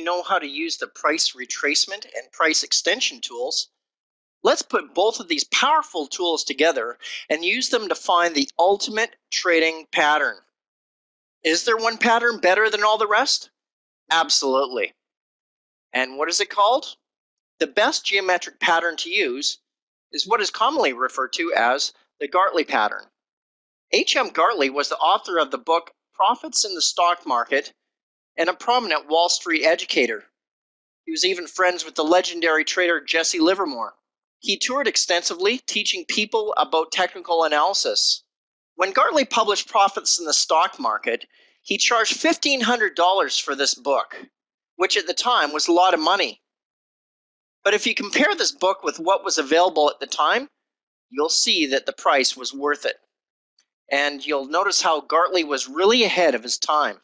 know how to use the price retracement and price extension tools, let's put both of these powerful tools together and use them to find the ultimate trading pattern. Is there one pattern better than all the rest? Absolutely. And what is it called? The best geometric pattern to use is what is commonly referred to as the GARTLEY pattern. H.M. GARTLEY was the author of the book Profits in the Stock Market and a prominent Wall Street educator. He was even friends with the legendary trader Jesse Livermore. He toured extensively, teaching people about technical analysis. When GARTLEY published Profits in the Stock Market, he charged $1,500 for this book, which at the time was a lot of money. But if you compare this book with what was available at the time, you'll see that the price was worth it. And you'll notice how GARTLEY was really ahead of his time.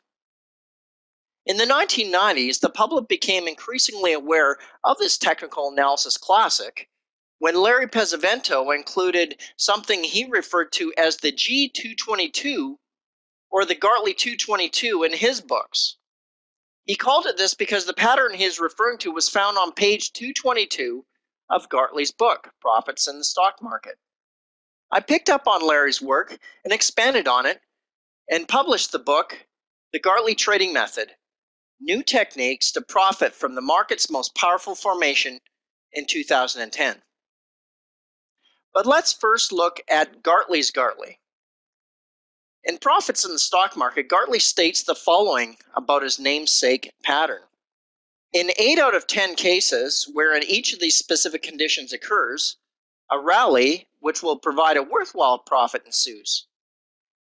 In the 1990s, the public became increasingly aware of this technical analysis classic when Larry Pesavento included something he referred to as the G222 or the GARTLEY 222 in his books. He called it this because the pattern he is referring to was found on page 222 of GARTLEY's book, Profits in the Stock Market. I picked up on Larry's work and expanded on it and published the book, The GARTLEY Trading Method, New Techniques to Profit from the Market's Most Powerful Formation in 2010. But let's first look at GARTLEY's GARTLEY. In Profits in the Stock Market, GARTLEY states the following about his namesake pattern. In 8 out of 10 cases wherein each of these specific conditions occurs, a rally which will provide a worthwhile profit ensues.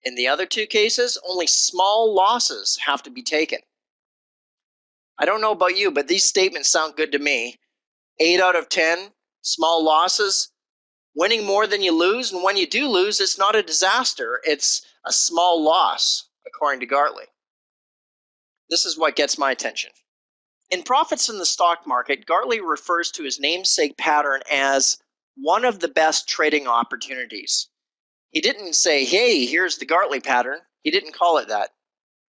In the other 2 cases, only small losses have to be taken. I don't know about you, but these statements sound good to me. 8 out of 10, small losses, winning more than you lose, and when you do lose, it's not a disaster, it's a small loss, according to GARTLEY. This is what gets my attention. In Profits in the Stock Market, GARTLEY refers to his namesake pattern as one of the best trading opportunities. He didn't say, hey, here's the GARTLEY pattern. He didn't call it that.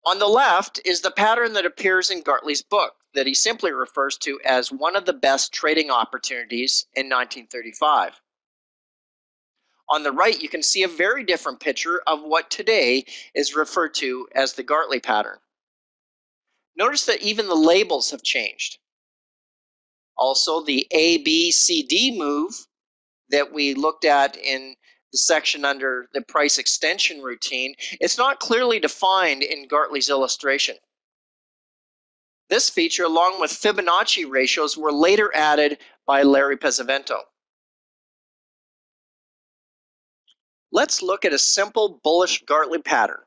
On the left is the pattern that appears in GARTLEY's book that he simply refers to as one of the best trading opportunities in 1935. On the right, you can see a very different picture of what today is referred to as the GARTLEY pattern. Notice that even the labels have changed. Also, the ABCD move that we looked at in the section under the price extension routine, it's not clearly defined in GARTLEY's illustration. This feature, along with Fibonacci ratios, were later added by Larry Pesavento. Let's look at a simple bullish GARTLEY pattern.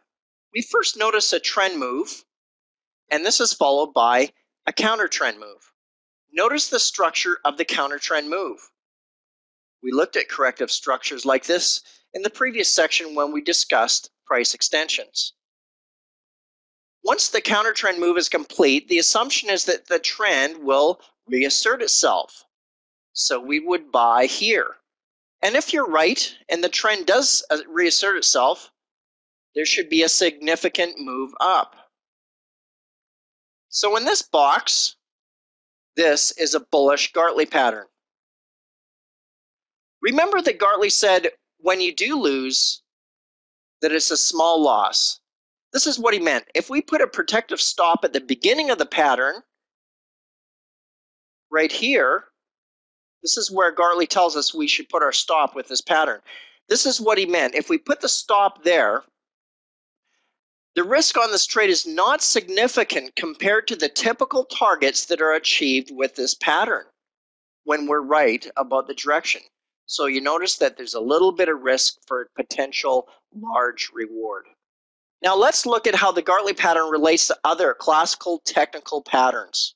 We first notice a trend move, and this is followed by a counter trend move. Notice the structure of the counter trend move. We looked at corrective structures like this in the previous section when we discussed price extensions. Once the counter trend move is complete, the assumption is that the trend will reassert itself. So we would buy here. And if you're right, and the trend does reassert itself, there should be a significant move up. So in this box, this is a bullish GARTLEY pattern. Remember that GARTLEY said, when you do lose, that it's a small loss. This is what he meant. If we put a protective stop at the beginning of the pattern, right here, this is where GARTLEY tells us we should put our stop with this pattern. This is what he meant. If we put the stop there, the risk on this trade is not significant compared to the typical targets that are achieved with this pattern when we're right about the direction. So you notice that there's a little bit of risk for a potential large reward. Now let's look at how the GARTLEY pattern relates to other classical technical patterns.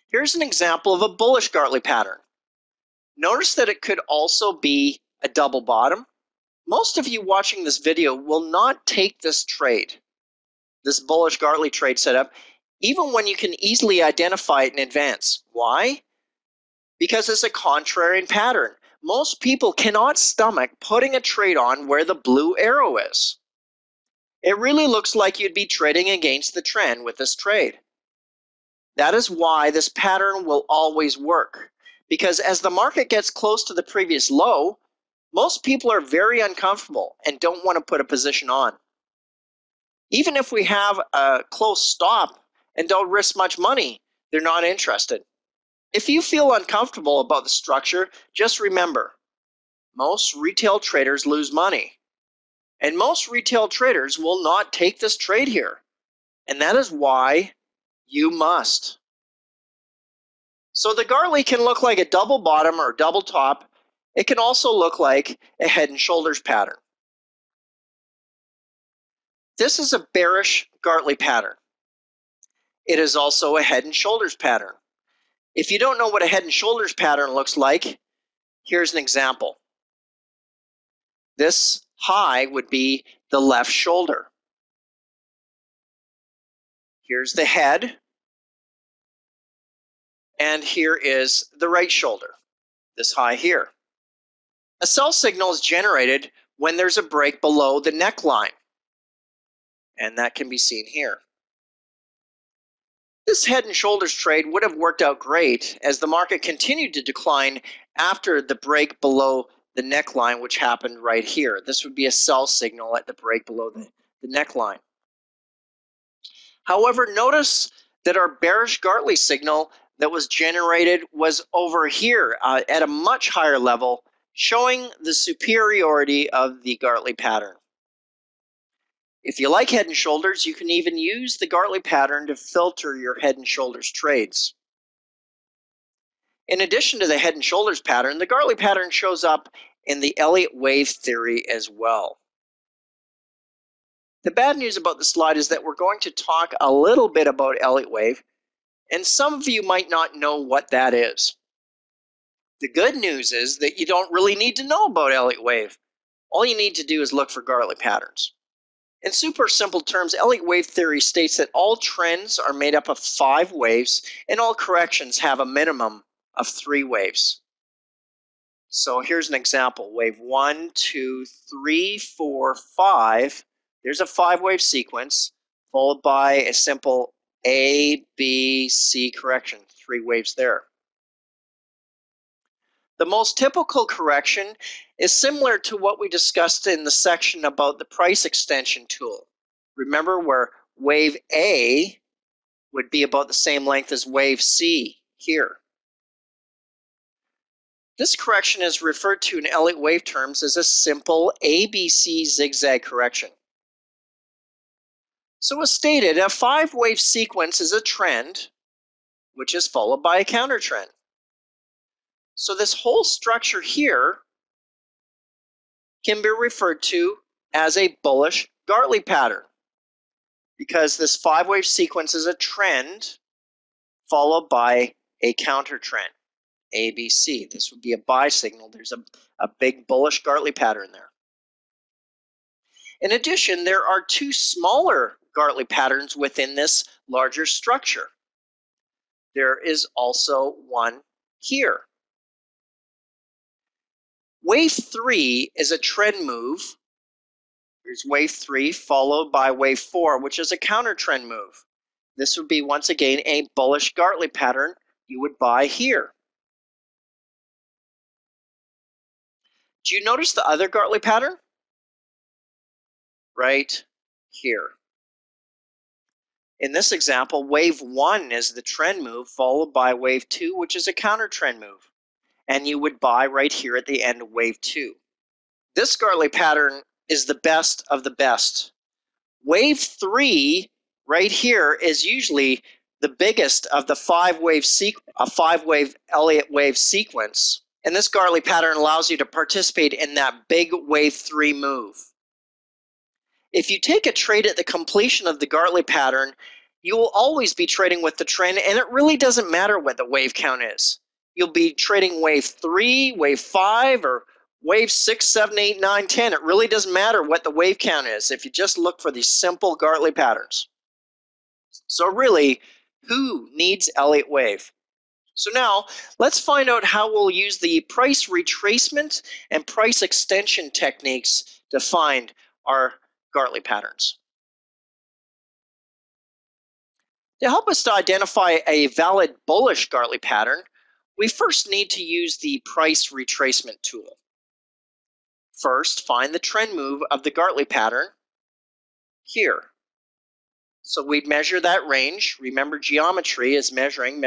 Here's an example of a bullish GARTLEY pattern. Notice that it could also be a double bottom. Most of you watching this video will not take this trade, this bullish GARTLEY trade setup, even when you can easily identify it in advance. Why? Because it's a contrarian pattern. Most people cannot stomach putting a trade on where the blue arrow is. It really looks like you'd be trading against the trend with this trade. That is why this pattern will always work, because as the market gets close to the previous low, most people are very uncomfortable and don't want to put a position on. Even if we have a close stop and don't risk much money, they're not interested. If you feel uncomfortable about the structure, just remember, most retail traders lose money. And most retail traders will not take this trade here. And that is why you must. So the Gartley can look like a double bottom or double top. It can also look like a head and shoulders pattern. This is a bearish Gartley pattern. It is also a head and shoulders pattern. If you don't know what a head and shoulders pattern looks like, here's an example. This high would be the left shoulder. Here's the head. And here is the right shoulder, this high here. A sell signal is generated when there's a break below the neckline. And that can be seen here. This head and shoulders trade would have worked out great as the market continued to decline after the break below the neckline, which happened right here. This would be a sell signal at the break below the neckline. However, notice that our bearish Gartley signal that was generated was over here at a much higher level, showing the superiority of the Gartley pattern. If you like head and shoulders, you can even use the Gartley pattern to filter your head and shoulders trades. In addition to the head and shoulders pattern, the Gartley pattern shows up in the Elliott wave theory as well. The bad news about the slide is that we're going to talk a little bit about Elliott wave, and some of you might not know what that is. The good news is that you don't really need to know about Elliott wave. All you need to do is look for Gartley patterns. In super simple terms, Elliott wave theory states that all trends are made up of 5 waves and all corrections have a minimum of 3 waves. So here's an example. Wave 1, 2, 3, 4, 5. There's a 5-wave sequence followed by a simple A, B, C correction. 3 waves there. The most typical correction is similar to what we discussed in the section about the price extension tool. Remember where wave A would be about the same length as wave C here. This correction is referred to in Elliott wave terms as a simple ABC zigzag correction. So as stated, a 5-wave sequence is a trend which is followed by a counter trend. So this whole structure here can be referred to as a bullish Gartley pattern because this 5-wave sequence is a trend followed by a counter trend, ABC. This would be a buy signal. There's a big bullish Gartley pattern there. In addition, there are 2 smaller Gartley patterns within this larger structure. There is also one here. Wave 3 is a trend move. Here's wave 3 followed by wave 4, which is a counter trend move. This would be once again a bullish Gartley pattern you would buy here. Do you notice the other Gartley pattern? Right here. In this example, wave 1 is the trend move followed by wave 2, which is a counter trend move. And you would buy right here at the end of wave 2. This Gartley pattern is the best of the best. Wave 3 right here is usually the biggest of the 5-wave Elliott wave sequence. And this Gartley pattern allows you to participate in that big wave 3 move. If you take a trade at the completion of the Gartley pattern, you will always be trading with the trend, and it really doesn't matter what the wave count is. You'll be trading wave 3, wave 5, or wave 6, 7, 8, 9, 10. It really doesn't matter what the wave count is if you just look for these simple Gartley patterns. So really, who needs Elliott wave? So now, let's find out how we'll use the price retracement and price extension techniques to find our Gartley patterns. To help us to identify a valid bullish Gartley pattern, we first need to use the price retracement tool. First, find the trend move of the Gartley pattern here. So we'd measure that range. Remember, geometry is measuring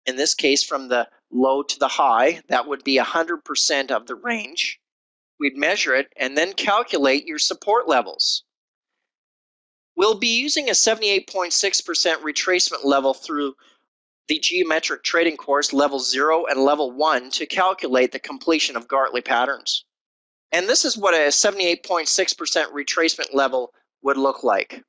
in this case from the low to the high. That would be 100% of the range. We'd measure it and then calculate your support levels. We'll be using a 78.6% retracement level through the geometric trading course level 0 and level 1 to calculate the completion of Gartley patterns. And this is what a 78.6% retracement level would look like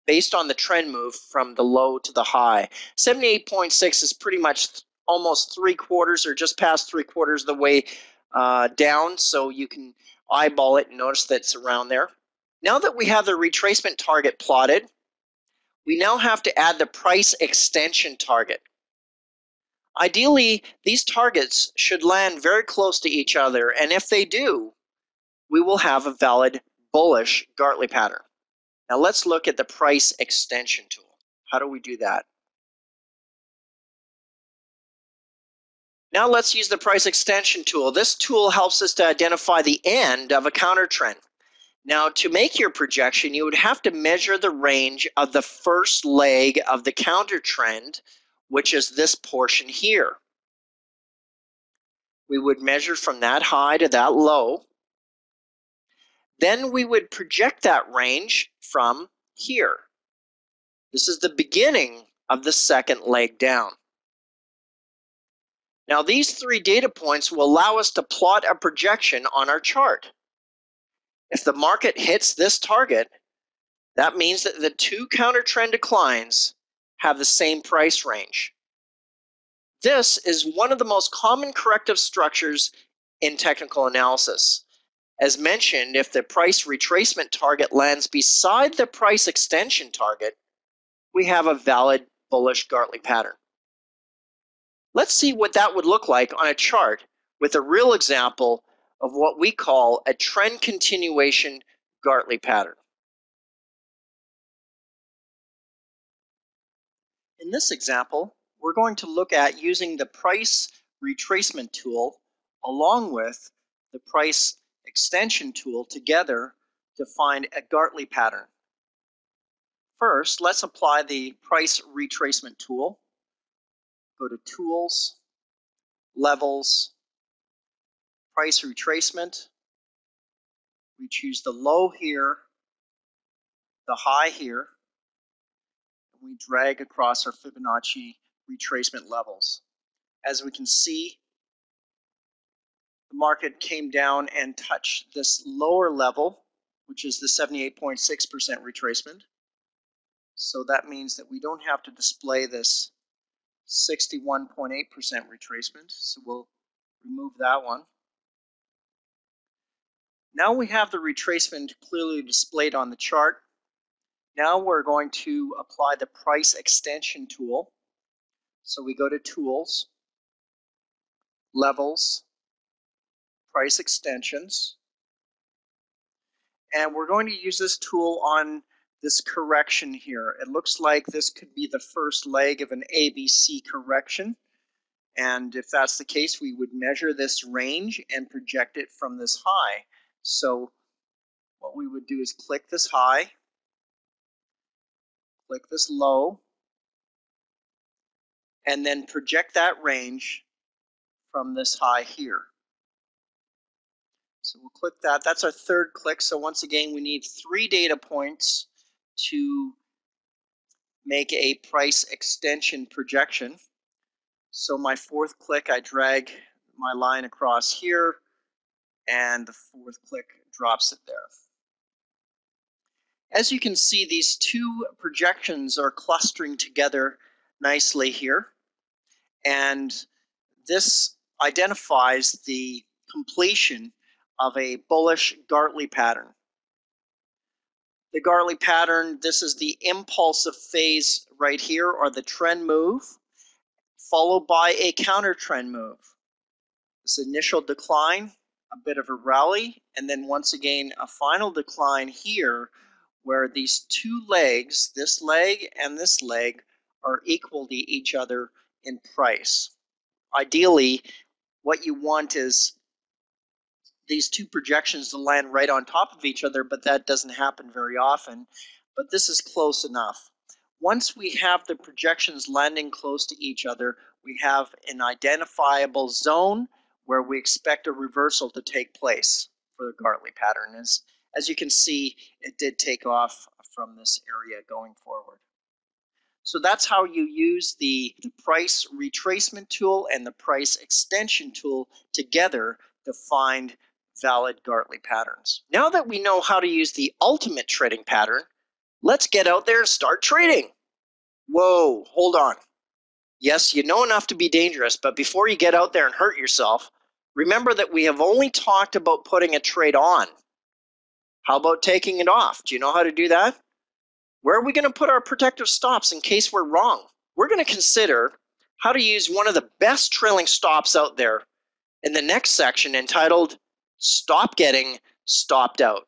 based on the trend move from the low to the high. 78.6 is pretty much almost 3/4 or just past 3/4 of the way down, so you can eyeball it and notice that it's around there. Now that we have the retracement target plotted, we now have to add the price extension target. Ideally, these targets should land very close to each other, and if they do, we will have a valid bullish Gartley pattern. Now let's look at the price extension tool. How do we do that? Now let's use the price extension tool. This tool helps us to identify the end of a counter trend. Now, to make your projection, you would have to measure the range of the first leg of the counter trend, which is this portion here. We would measure from that high to that low. Then we would project that range from here. This is the beginning of the second leg down. Now, these 3 data points will allow us to plot a projection on our chart. If the market hits this target, that means that the 2 counter trend declines have the same price range. This is one of the most common corrective structures in technical analysis. As mentioned, if the price retracement target lands beside the price extension target, we have a valid bullish Gartley pattern. Let's see what that would look like on a chart with a real example of what we call a trend continuation Gartley pattern. In this example, we're going to look at using the price retracement tool along with the price extension tool together to find a Gartley pattern. First, let's apply the price retracement tool. Go to Tools, Levels, Price Retracement. We choose the low here, the high here, and we drag across our Fibonacci retracement levels. As we can see, the market came down and touched this lower level, which is the 78.6% retracement. So that means that we don't have to display this 61.8% retracement, so we'll remove that one. Now we have the retracement clearly displayed on the chart. Now we're going to apply the price extension tool. So we go to Tools, Levels, Price Extensions, and we're going to use this tool on this correction here. It looks like this could be the first leg of an ABC correction, and if that's the case, we would measure this range and project it from this high. So what we would do is click this high, click this low, and then project that range from this high here. So we'll click that. That's our 3rd click. So once again, we need 3 data points to make a price extension projection. So my 4th click, I drag my line across here, and the 4th click drops it there. As you can see, these 2 projections are clustering together nicely here, and this identifies the completion of a bullish Gartley pattern. The Gartley pattern, this is the impulsive phase right here, or the trend move, followed by a counter trend move. This initial decline, a bit of a rally, and then once again a final decline here where these 2 legs, this leg and this leg, are equal to each other in price. Ideally, what you want is these two projections to land right on top of each other, but that doesn't happen very often. But this is close enough. Once we have the projections landing close to each other, we have an identifiable zone where we expect a reversal to take place for the Gartley pattern. As you can see, it did take off from this area going forward. So that's how you use the price retracement tool and the price extension tool together to find valid Gartley patterns. Now that we know how to use the ultimate trading pattern, let's get out there and start trading. Whoa, hold on. Yes, you know enough to be dangerous, but before you get out there and hurt yourself, remember that we have only talked about putting a trade on. How about taking it off? Do you know how to do that? Where are we going to put our protective stops in case we're wrong? We're going to consider how to use one of the best trailing stops out there in the next section entitled Stop Getting Stopped Out.